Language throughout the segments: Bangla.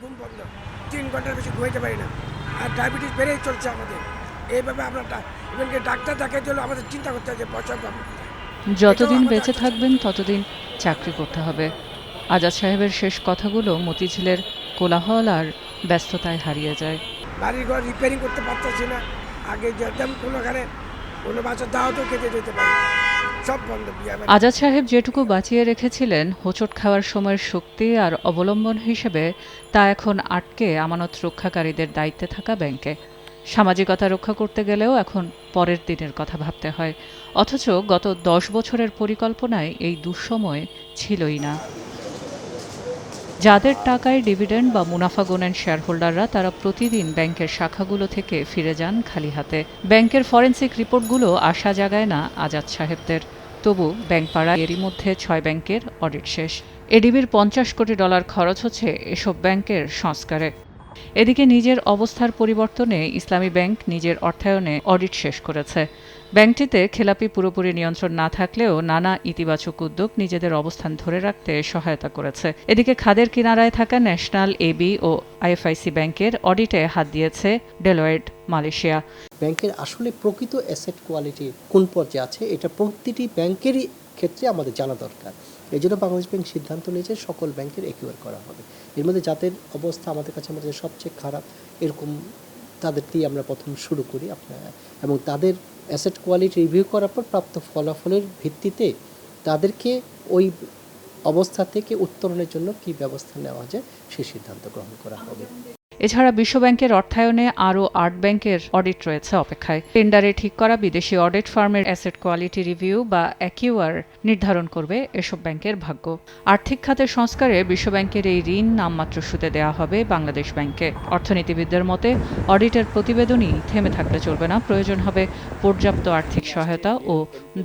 ঘুম বন্ধ, 3 ঘন্টার বেশি ঘুমাইতে পারি না, আর ডায়াবেটিস বেড়েই চলছে আমাদের। এইভাবে আমরা ইভেনকে ডাক্তার দেখাতে হলে আমাদের চিন্তা করতে হয় যে পয়সা পাবো। যতদিন বেঁচে থাকবেন ততদিন চাকরি করতে হবে। আজাদ সাহেবের শেষ কথাগুলো মতিঝিলের কোলাহল আর ব্যস্ততায় হারিয়ে যায়। বাড়িঘর রিপেয়ারিং করতে পারতেছি না, আগে যেতাম কোনোখানে কোনো বাচ্চা দাওয়াতও খেতে যেতে পারি, সব বন্ধ। আজাদ সাহেব যেটুকু বাঁচিয়ে রেখেছিলেন হোঁচট খাওয়ার সময়ের শক্তি আর অবলম্বন হিসেবে, তা এখন আটকে আমানত রক্ষাকারীদের দায়িত্বে থাকা ব্যাংকে। সামাজিকতা রক্ষা করতে গেলেও এখন পরের দিনের কথা ভাবতে হয়, অথচ গত 10 বছরের পরিকল্পনায় এই দুঃসময় ছিলই না। যাদের টাকায় ডিভিডেন্ড বা মুনাফা গোনেন শেয়ারহোল্ডাররা, তারা প্রতিদিন ব্যাংকের শাখাগুলো থেকে ফিরে যান খালি হাতে। ব্যাংকের ফরেনসিক রিপোর্টগুলো আশা জাগায় না আজাদ সাহেবদের। তবু ব্যাংকপাড়া এরই মধ্যে 6 ব্যাংকের অডিট শেষ। এডিবির $50 কোটি খরচ হচ্ছে এসব ব্যাংকের সংস্কারে। এদিকে নিজের অবস্থার পরিবর্তনে ইসলামী ব্যাংক নিজের অর্থায়নে অডিট শেষ করেছে। ব্যাংকটিতে খেলাপি পুরোপুরি নিয়ন্ত্রণ না থাকলেও নানা ইতিবাচক উদ্যোগ নিজেদের অবস্থান ধরে রাখতে সহায়তা করেছে। এদিকে খাদের কিনারায় থাকা ন্যাশনাল, এবি ও আইএফআইসি ব্যাংকের অডিটে হাত দিয়েছে ডেলয়েট মালয়েশিয়া। ব্যাংকের আসলে প্রকৃত অ্যাসেট কোয়ালিটি কোন পর্যায়ে আছে, এটা প্রতিটি ব্যাংকেরই ক্ষেত্রে আমাদের জানা দরকার। এই জন্য বাংলাদেশ ব্যাংক সিদ্ধান্ত নিয়েছে সকল ব্যাংকের একিউআর করা হবে। এর মধ্যে যাদের অবস্থা আমাদের কাছে সবচেয়ে খারাপ, এরকম তাদের দিয়ে আমরা প্রথম শুরু করি এবং তাদের অ্যাসেট কোয়ালিটি রিভিউ করার পর প্রাপ্ত ফলাফলের ভিত্তিতে তাদেরকে ওই অবস্থা থেকে উত্তরণের জন্য কী ব্যবস্থা নেওয়া যায় সেই সিদ্ধান্ত গ্রহণ করা হবে। এছাড়া বিশ্বব্যাংকের অর্থায়নে আরও 8 ব্যাংকের অডিট রয়েছে অপেক্ষায়। টেন্ডারে ঠিক করা বিদেশি অডিট ফার্মের অ্যাসেট কোয়ালিটি রিভিউ বা একিউআর নির্ধারণ করবে এসব ব্যাংকের ভাগ্য। আর্থিক খাতের সংস্কারে বিশ্বব্যাংকের এই ঋণ নামমাত্র সুদে দেওয়া হবে বাংলাদেশ ব্যাংকে। অর্থনীতিবিদদের মতে, অডিটের প্রতিবেদনই থেমে থাকলে চলবে না, প্রয়োজন হবে পর্যাপ্ত আর্থিক সহায়তা ও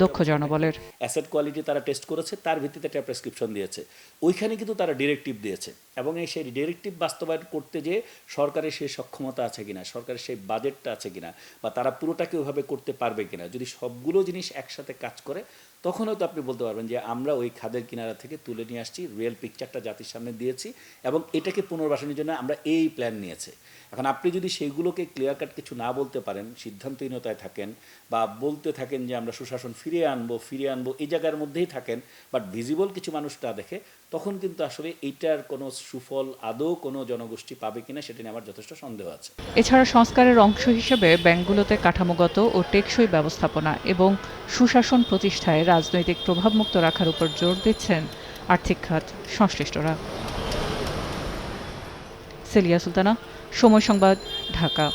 দক্ষ জনবলের। অ্যাসেট কোয়ালিটি তারা টেস্ট করেছে, তার ভিত্তিতে একটা প্রেসক্রিপশন দিয়েছে। ওইখানে কিন্তু তারা ডিরেক্টিভ দিয়েছে, এবং সেই ডিরেক্টিভ বাস্তবায়ন করতে যে সরকারের সেই সক্ষমতা আছে কিনা, সরকারের সেই বাজেটটা আছে কিনা, বা তারা পুরোটাকে ওইভাবে করতে পারবে কিনা, যদি সবগুলো জিনিস একসাথে কাজ করে, তখন হয়তো আপনি বলতে পারবেন যে আমরা ওই খাদের কিনারা থেকে তুলে নিয়ে আসছি, রিয়েল পিকচারটা জাতির সামনে দিয়েছি, এবং এটাকে পুনর্বাসনের জন্য আমরা এই প্ল্যান নিয়েছে। এখন আপনি যদি সেইগুলোকে ক্লিয়ার কাট কিছু না বলতে পারেন, সিদ্ধান্তহীনতায় থাকেন, বা বলতে থাকেন যে আমরা সুশাসন ফিরিয়ে আনবো, এই জায়গার মধ্যেই থাকেন, বাট ভিজিবল কিছু মানুষ তা দেখে, তখন কিন্তু আসলে এইটার কোনো সুফল আদৌ কোনো জনগোষ্ঠী পাবে কিনা সেটা নিয়ে আমার যথেষ্ট সন্দেহ আছে। এছাড়া সংস্কারের অংশ হিসেবে ব্যাংকগুলোতে কাঠামোগত ও টেকসই ব্যবস্থাপনা এবং সুশাসন প্রতিষ্ঠায় রাজনৈতিক প্রভাবমুক্ত রাখার উপর জোর দিচ্ছেন আর্থিক খাত সংশ্লিষ্টরা। সেলিয়া সুলতানা, সময় সংবাদ, ঢাকা।